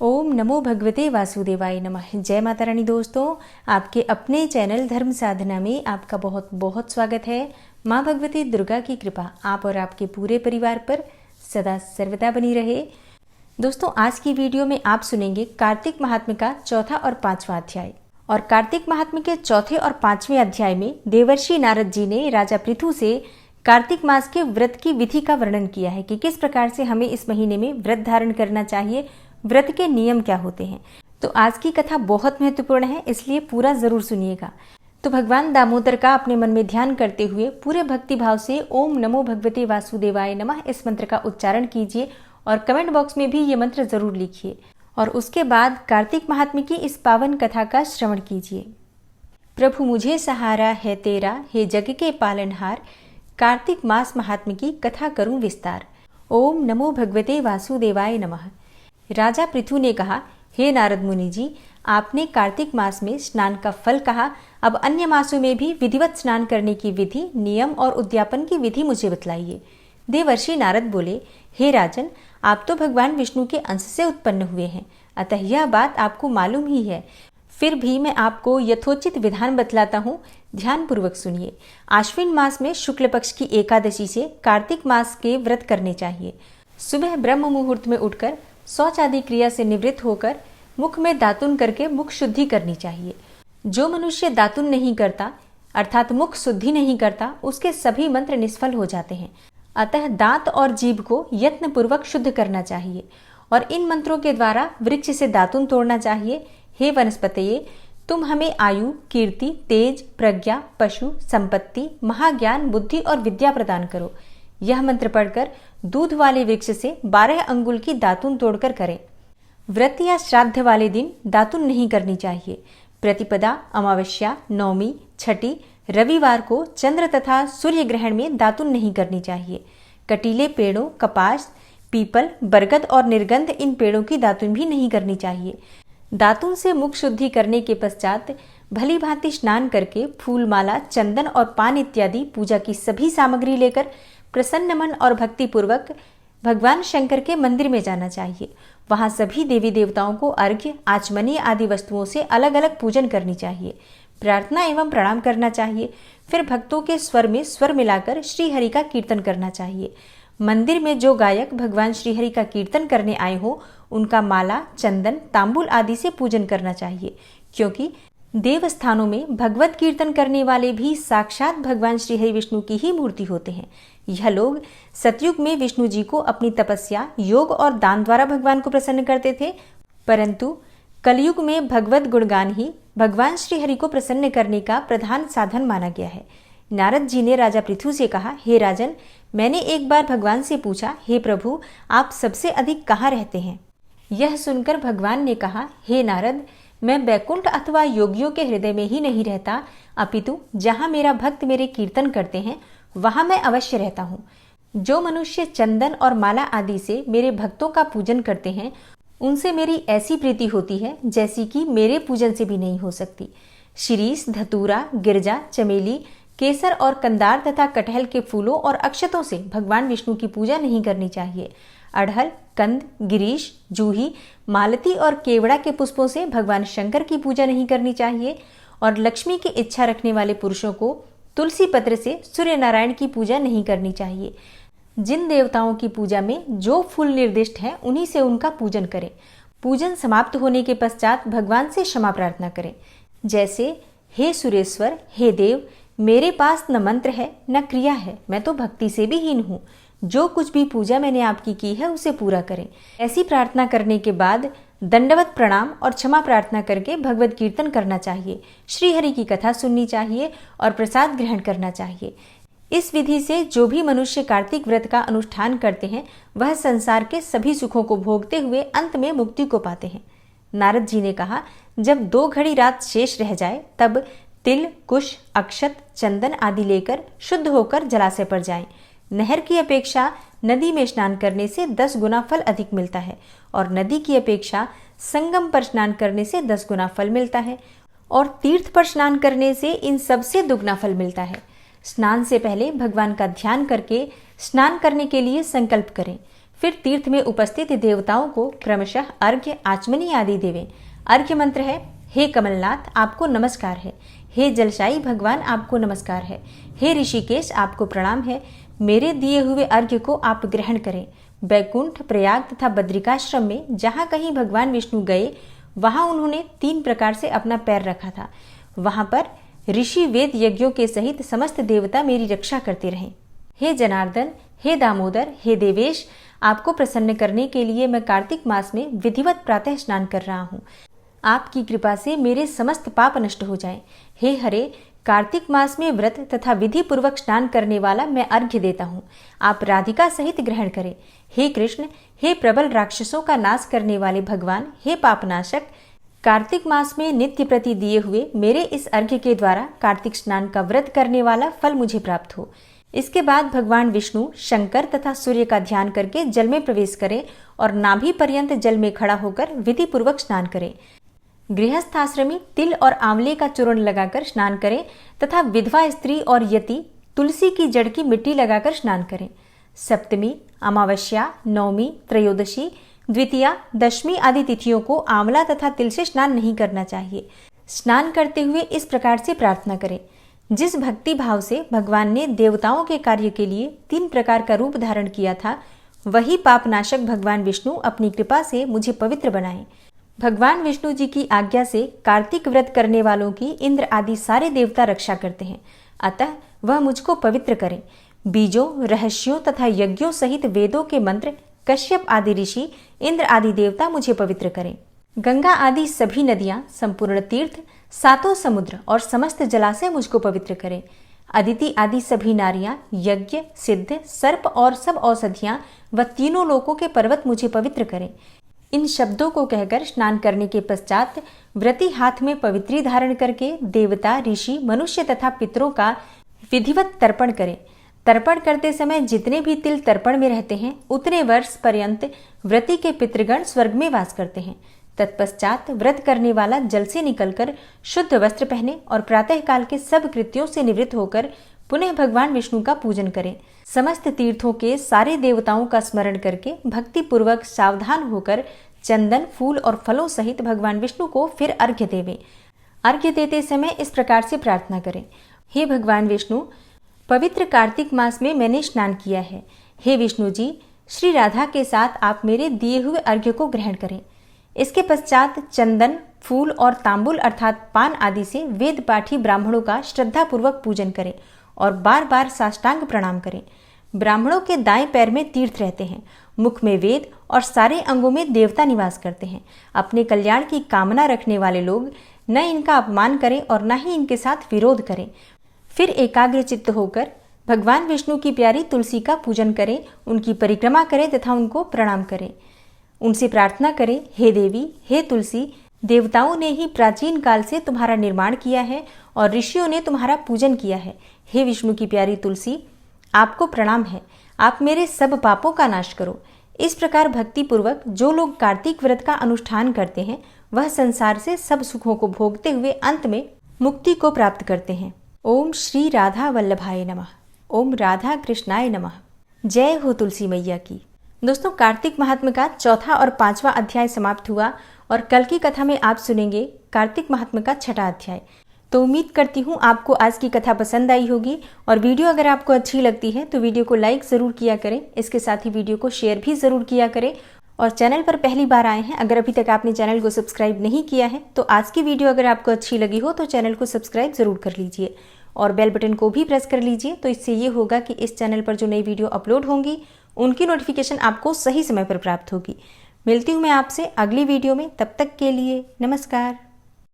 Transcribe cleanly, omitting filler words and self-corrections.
ओम नमो भगवते वासुदेवाय नमः। जय माता रानी। दोस्तों, आपके अपने चैनल धर्म साधना में आपका बहुत बहुत स्वागत है। माँ भगवती दुर्गा की कृपा आप और आपके पूरे परिवार पर सदा सर्वदा बनी रहे। दोस्तों, आज की वीडियो में आप सुनेंगे कार्तिक महात्म्य का चौथा और पांचवा अध्याय। और कार्तिक महात्म्य के चौथे और पांचवें अध्याय में देवर्षि नारद जी ने राजा पृथु से कार्तिक मास के व्रत की विधि का वर्णन किया है कि किस प्रकार से हमें इस महीने में व्रत धारण करना चाहिए, व्रत के नियम क्या होते हैं। तो आज की कथा बहुत महत्वपूर्ण है, इसलिए पूरा जरूर सुनिएगा। तो भगवान दामोदर का अपने मन में ध्यान करते हुए पूरे भक्ति भाव से ओम नमो भगवते वासुदेवाय नमः इस मंत्र का उच्चारण कीजिए और कमेंट बॉक्स में भी ये मंत्र जरूर लिखिए। और उसके बाद कार्तिक महात्म्य की इस पावन कथा का श्रवण कीजिए। प्रभु मुझे सहारा है तेरा, हे जग के पालनहार, कार्तिक मास महात्म्य की कथा करूं विस्तार। ओम नमो भगवते वासुदेवाय नमः। राजा पृथु ने कहा, हे नारद मुनि जी, आपने कार्तिक मास में स्नान का फल कहा, अब अन्य मासों में भी विधिवत स्नान करने की विधि, नियम और उद्यापन की विधि मुझे बतलाइए। देवर्षि नारद बोले, हे राजन, आप तो भगवान विष्णु के अंश से उत्पन्न हुए हैं, अतः यह बात आपको मालूम ही है। फिर भी मैं आपको यथोचित विधान बतलाता हूँ, ध्यान पूर्वक सुनिए। आश्विन मास में शुक्ल पक्ष की एकादशी से कार्तिक मास के व्रत करने चाहिए। सुबह ब्रह्म मुहूर्त में उठकर शौच आदि क्रिया से निवृत्त होकर मुख में दातुन करके मुख शुद्धि करनी चाहिए। जो मनुष्य दातुन नहीं करता अर्थात मुख शुद्धि नहीं करता, उसके सभी मंत्र निष्फल हो जाते हैं। अतः दांत और जीभ को यत्न पूर्वक शुद्ध करना चाहिए और इन मंत्रों के द्वारा वृक्ष से दातुन तोड़ना चाहिए। हे वनस्पतये, तुम हमें आयु, कीर्ति, तेज, प्रज्ञा, पशु, संपत्ति, महाज्ञान, बुद्धि और विद्या प्रदान करो। यह मंत्र पढ़कर दूध वाले वृक्ष से 12 अंगुल की दातुन तोड़कर करें। व्रत या श्राद्ध वाले दिन दातुन नहीं करनी चाहिए। प्रतिपदा, अमावस्या, नवमी, छठी, रविवार को चंद्र तथा सूर्य ग्रहण में दातुन नहीं करनी चाहिए। कटीले पेड़ों, कपास, पीपल, बरगद और निर्गंध इन पेड़ों की दातुन भी नहीं करनी चाहिए। दातुन से मुख शुद्धि करने के पश्चात भली भांति स्नान करके फूल माला, चंदन और पान इत्यादि पूजा की सभी सामग्री लेकर प्रसन्न मन और भक्ति पूर्वक भगवान शंकर के मंदिर में जाना चाहिए। वहां सभी देवी देवताओं को अर्घ्य, आचमनीय आदि वस्तुओं से अलग अलग पूजन करनी चाहिए। प्रार्थना एवं प्रणाम करना चाहिए। फिर भक्तों के स्वर में स्वर मिलाकर श्रीहरि का कीर्तन करना चाहिए। मंदिर में जो गायक भगवान श्रीहरि का कीर्तन करने आए हो, उनका माला, चंदन, तांबुल आदि से पूजन करना चाहिए, क्योंकि देव स्थानों में भगवत कीर्तन करने वाले भी साक्षात भगवान श्रीहरि विष्णु की ही मूर्ति होते हैं। यह लोग सतयुग में विष्णु जी को अपनी तपस्या, योग और दान द्वारा भगवान को प्रसन्न करते थे, परंतु कलयुग में भगवत गुणगान ही भगवान श्रीहरि को प्रसन्न करने का प्रधान साधन माना गया है। नारद जी ने राजा पृथु से कहा, हे राजन, मैंने एक बार भगवान से पूछा, हे प्रभु, आप सबसे अधिक कहाँ रहते हैं? यह सुनकर भगवान ने कहा, हे नारद, मैं वैकुंठ अथवा योगियों के हृदय में ही नहीं रहता, अपितु जहाँ मेरा भक्त मेरे कीर्तन करते हैं वहां मैं अवश्य रहता हूँ। जो मनुष्य चंदन और माला आदि से मेरे भक्तों का पूजन करते हैं, उनसे मेरी ऐसी प्रीति होती है जैसी कि मेरे पूजन से भी नहीं हो सकती। शिरीष, धतूरा, गिरजा, चमेली, केसर और कंदार तथा कटहल के फूलों और अक्षतों से भगवान विष्णु की पूजा नहीं करनी चाहिए। अड़हल, कंद, गिरीश, जूही, मालती और केवड़ा के पुष्पों से भगवान शंकर की पूजा नहीं करनी चाहिए। और लक्ष्मी की इच्छा रखने वाले पुरुषों को तुलसी पत्र से सूर्य नारायण की पूजा नहीं करनी चाहिए। जिन देवताओं की पूजा में जो फूल निर्दिष्ट है, उन्हीं से उनका पूजन करें। पूजन समाप्त होने के पश्चात भगवान से क्षमा प्रार्थना करें, जैसे, हे सुरेश्वर, हे देव, मेरे पास न मंत्र है न क्रिया है, मैं तो भक्ति से भी हीन हूँ। जो कुछ भी पूजा मैंने आपकी की है उसे पूरा करें। ऐसी प्रार्थना करने के बाद दंडवत प्रणाम और क्षमा प्रार्थना करके भगवत कीर्तन करना चाहिए, श्रीहरि की कथा सुननी चाहिए और प्रसाद ग्रहण करना चाहिए। इस विधि से जो भी मनुष्य कार्तिक व्रत का अनुष्ठान करते हैं, वह संसार के सभी सुखों को भोगते हुए अंत में मुक्ति को पाते हैं। नारद जी ने कहा, जब 2 घड़ी रात शेष रह जाए, तब तिल, कुश, अक्षत, चंदन आदि लेकर शुद्ध होकर जलाशय पर जाएं। नहर की अपेक्षा नदी में स्नान करने से 10 गुना फल अधिक मिलता है और नदी की अपेक्षा संगम पर स्नान करने से 10 गुना फल मिलता है और तीर्थ पर स्नान करने से इन सबसे दुगना फल मिलता है। स्नान से पहले भगवान का ध्यान करके स्नान करने के लिए संकल्प करें। फिर तीर्थ में उपस्थित देवताओं को क्रमशः अर्घ्य, आचमनी आदि देवें। अर्घ्य मंत्र है, हे कमलनाथ आपको नमस्कार है, हे जलशाई भगवान आपको नमस्कार है, हे ऋषिकेश आपको प्रणाम है, मेरे दिए हुए अर्घ्य को आप ग्रहण करें। बैकुंठ, प्रयाग तथा बद्रिकाश्रम में जहाँ कहीं भगवान विष्णु गए वहाँ उन्होंने 3 प्रकार से अपना पैर रखा था। वहाँ पर ऋषि वेद यज्ञों के सहित समस्त देवता मेरी रक्षा करते रहे। हे जनार्दन, हे दामोदर, हे देवेश, आपको प्रसन्न करने के लिए मैं कार्तिक मास में विधिवत प्रातः स्नान कर रहा हूँ। आपकी कृपा से मेरे समस्त पाप नष्ट हो जाएं। हे हरे, कार्तिक मास में व्रत तथा विधि पूर्वक स्नान करने वाला मैं अर्घ्य देता हूँ, आप राधिका सहित ग्रहण करें। हे कृष्ण, हे प्रबल राक्षसों का नाश करने वाले भगवान, हे पापनाशक, कार्तिक मास में नित्य प्रति दिए हुए मेरे इस अर्घ्य के द्वारा कार्तिक स्नान का व्रत करने वाला फल मुझे प्राप्त हो। इसके बाद भगवान विष्णु, शंकर तथा सूर्य का ध्यान करके जल में प्रवेश करें और नाभि पर्यंत जल में खड़ा होकर विधि पूर्वक स्नान करें। गृहस्थाश्रमी तिल और आंवले का चूर्ण लगाकर स्नान करें तथा विधवा स्त्री और यति तुलसी की जड़ की मिट्टी लगाकर स्नान करें। सप्तमी, अमावस्या, नवमी, त्रयोदशी, द्वितीया, दशमी आदि तिथियों को आंवला तथा तिल से स्नान नहीं करना चाहिए। स्नान करते हुए इस प्रकार से प्रार्थना करें, जिस भक्ति भाव से भगवान ने देवताओं के कार्य के लिए 3 प्रकार का रूप धारण किया था, वही पापनाशक भगवान विष्णु अपनी कृपा से मुझे पवित्र बनाएं। भगवान विष्णु जी की आज्ञा से कार्तिक व्रत करने वालों की इंद्र आदि सारे देवता रक्षा करते हैं, अतः वह मुझको पवित्र करें। बीजों, रहस्यों तथा यज्ञों सहित वेदों के मंत्र, कश्यप आदि ऋषि, इंद्र आदि देवता मुझे पवित्र करें। गंगा आदि सभी नदियां, संपूर्ण तीर्थ, 7 समुद्र और समस्त जलाशय मुझको पवित्र करें। अदिति आदि सभी नारियां, यज्ञ, सिद्ध, सर्प और सब औषधियां व तीनों लोकों के पर्वत मुझे पवित्र करें। इन शब्दों को कहकर स्नान करने के पश्चात व्रती हाथ में पवित्री धारण करके देवता, ऋषि, मनुष्य तथा पितरों का विधिवत तर्पण करें। तर्पण करते समय जितने भी तिल तर्पण में रहते हैं उतने वर्ष पर्यंत व्रती के पितृगण स्वर्ग में वास करते हैं। तत्पश्चात व्रत करने वाला जल से निकलकर शुद्ध वस्त्र पहने और प्रातः काल के सब कृत्यों से निवृत्त होकर पुनः भगवान विष्णु का पूजन करें। समस्त तीर्थों के सारे देवताओं का स्मरण करके भक्ति पूर्वक सावधान होकर चंदन, फूल और फलों सहित भगवान विष्णु को फिर अर्घ्य देवें। अर्घ्य देते समय इस प्रकार से प्रार्थना करें, हे भगवान विष्णु, पवित्र कार्तिक मास में मैंने स्नान किया है। हे विष्णु जी, श्री राधा के साथ आप मेरे दिए हुए अर्घ्य को ग्रहण करें। इसके पश्चात चंदन, फूल और तांबुल अर्थात पान आदि से वेद पाठी ब्राह्मणों का श्रद्धा पूर्वक पूजन करें और बार बार साष्टांग प्रणाम करें। ब्राह्मणों के दाएं पैर में तीर्थ रहते हैं, मुख में वेद और सारे अंगों में देवता निवास करते हैं। अपने कल्याण की कामना रखने वाले लोग न इनका अपमान करें और न ही इनके साथ विरोध करें। फिर एकाग्र चित्त होकर भगवान विष्णु की प्यारी तुलसी का पूजन करें, उनकी परिक्रमा करें तथा उनको प्रणाम करें। उनसे प्रार्थना करें, हे देवी, हे तुलसी, देवताओं ने ही प्राचीन काल से तुम्हारा निर्माण किया है और ऋषियों ने तुम्हारा पूजन किया है। हे विष्णु की प्यारी तुलसी, आपको प्रणाम है, आप मेरे सब पापों का नाश करो। इस प्रकार भक्ति पूर्वक जो लोग कार्तिक व्रत का अनुष्ठान करते हैं वह संसार से सब सुखों को भोगते हुए अंत में मुक्ति को प्राप्त करते हैं। ओम श्री राधा वल्लभाय नमः। ओम राधा कृष्णाय नमः। जय हो तुलसी मैया की। दोस्तों, कार्तिक महात्म्य का 4था और 5वां अध्याय समाप्त हुआ और कल की कथा में आप सुनेंगे कार्तिक महात्म्य का 6ठा अध्याय। तो उम्मीद करती हूँ आपको आज की कथा पसंद आई होगी और वीडियो अगर आपको अच्छी लगती है तो वीडियो को लाइक ज़रूर किया करें। इसके साथ ही वीडियो को शेयर भी ज़रूर किया करें और चैनल पर पहली बार आए हैं, अगर अभी तक आपने चैनल को सब्सक्राइब नहीं किया है तो आज की वीडियो अगर आपको अच्छी लगी हो तो चैनल को सब्सक्राइब ज़रूर कर लीजिए और बेल बटन को भी प्रेस कर लीजिए। तो इससे ये होगा कि इस चैनल पर जो नई वीडियो अपलोड होंगी उनकी नोटिफिकेशन आपको सही समय पर प्राप्त होगी। मिलती हूँ मैं आपसे अगली वीडियो में, तब तक के लिए नमस्कार।